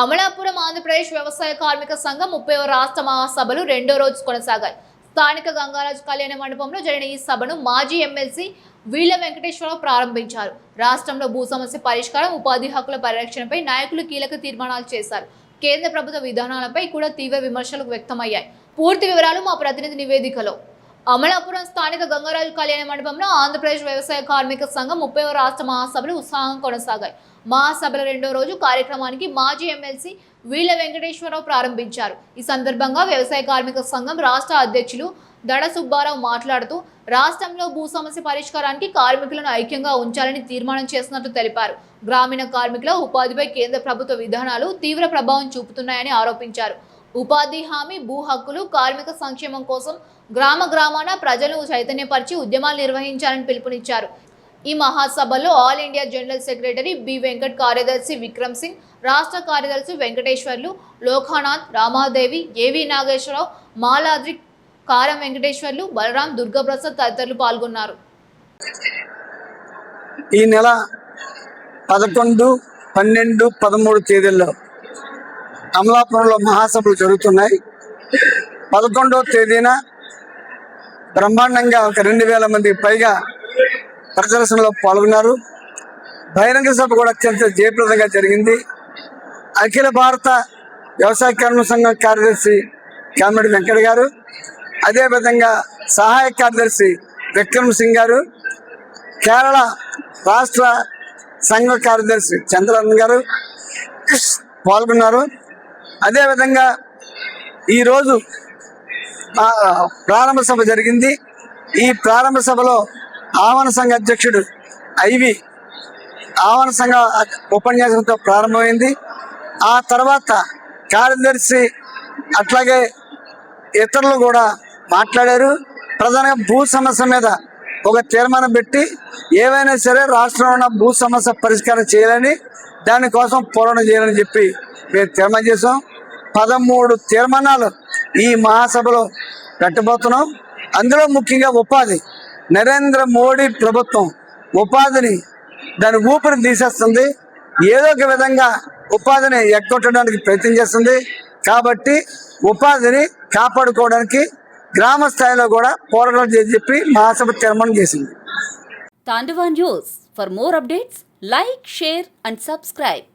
అమలాపురం ఆంధ్రప్రదేశ్ వ్యవసాయ కార్మిక సంఘం 30వ రాష్ట్ర మహాసభలు రెండో రోజు కొనసాగాయి. స్థానిక గంగారాజు కళ్యాణ మండపంలో జరిగిన ఈ సభను మాజీ ఎమ్మెల్సీ వీళ్ల వెంకటేశ్వరరావు ప్రారంభించారు. రాష్ట్రంలో భూ సమస్య పరిష్కారం, ఉపాధి హక్కుల పరిరక్షణపై నాయకులు కీలక తీర్మానాలు చేశారు. కేంద్ర ప్రభుత్వ విధానాలపై కూడా తీవ్ర విమర్శలు వ్యక్తమయ్యాయి. పూర్తి వివరాలు మా ప్రతినిధి నివేదికలో. అమలాపురం స్థానిక గంగారాజు కళ్యాణ మండపంలో ఆంధ్రప్రదేశ్ వ్యవసాయ కార్మిక సంఘం 30వ రాష్ట్ర మహాసభలు ఉత్సాహంగా కొనసాగాయి. మహాసభల రెండో రోజు కార్యక్రమానికి మాజీ ఎమ్మెల్సీ వీళ్ల వెంకటేశ్వరరావు ప్రారంభించారు. ఈ సందర్భంగా వ్యవసాయ కార్మిక సంఘం రాష్ట్ర అధ్యక్షులు దడ సుబ్బారావు మాట్లాడుతూ రాష్ట్రంలో భూ సమస్య పరిష్కారానికి కార్మికులను ఐక్యంగా ఉంచాలని తీర్మానం చేసినట్లు తెలిపారు. గ్రామీణ కార్మికుల ఉపాధిపై కేంద్ర ప్రభుత్వ విధానాలు తీవ్ర ప్రభావం చూపుతున్నాయని ఆరోపించారు. ఉపాధి హామీ, భూ హక్కులు, కార్మిక సంక్షేమం కోసం గ్రామాన ప్రజలను చైతన్యపరిచి ఉద్యమాలు నిర్వహించాలని పిలుపునిచ్చారు. ఈ మహాసభలో all India general secretary B Venkat, కార్యదర్శి విక్రమ్ సింగ్, రాష్ట్ర కార్యదర్శి వెంకటేశ్వర్లు, లోకానాథ్, రామాదేవి, ఏవి నాగేశ్వరరావు, మాలాద్రి, కారం వెంకటేశ్వర్లు, బలరాం, దుర్గాప్రసాద్ తదితరులు పాల్గొన్నారు. ఈ నెల 11, 12, 13 తేదీల్లో అమలాపురంలో మహాసభలు జరుగుతున్నాయి. 11వ తేదీన బ్రహ్మాండంగా ఒక 2000 మందికి పైగా ప్రదర్శనలో పాల్గొన్నారు. బహిరంగ సభ కూడా అత్యంత జయప్రదంగా జరిగింది. అఖిల భారత వ్యవసాయ కార్మిక సంఘం కార్యదర్శి కామిరెడ్డి వెంకట్ గారు, అదేవిధంగా సహాయ కార్యదర్శి విక్రమ్ సింగ్ గారు, కేరళ రాష్ట్ర సంఘ కార్యదర్శి చంద్రన్ గారు పాల్గొన్నారు. అదేవిధంగా ఈరోజు ప్రారంభ సభ జరిగింది. ఈ ప్రారంభ సభలో ఆహ్వాన సంఘ అధ్యక్షుడు ఐవి ఆహ్వాన సంఘ ఉపన్యాసంతో ప్రారంభమైంది. ఆ తర్వాత కార్యదర్శి అట్లాగే ఇతరులు కూడా మాట్లాడారు. ప్రధానంగా భూ సమస్య మీద ఒక తీర్మానం పెట్టి ఏవైనా సరే రాష్ట్రంలో ఉన్న భూ సమస్య పరిష్కారం చేయాలని, దానికోసం పోరాటం చేయాలని చెప్పి మేము తీర్మానం చేసాం. 13 తీర్మానాలు ఈ మహాసభలో పెట్టబోతున్నాం. అందులో ముఖ్యంగా ఉపాధి. నరేంద్ర మోడీ ప్రభుత్వం ఉపాధిని దాని ఊపిరి తీసేస్తుంది. ఏదో ఒక విధంగా ఉపాధిని ఎగ్గొట్టడానికి ప్రయత్నం చేస్తుంది. కాబట్టి ఉపాధిని కాపాడుకోవడానికి గ్రామ స్థాయిలో కూడా పోరాటం చేసి చెప్పి మహాసభ తీర్మానం చేసింది. తాండవ news. For more updates, like, share and subscribe.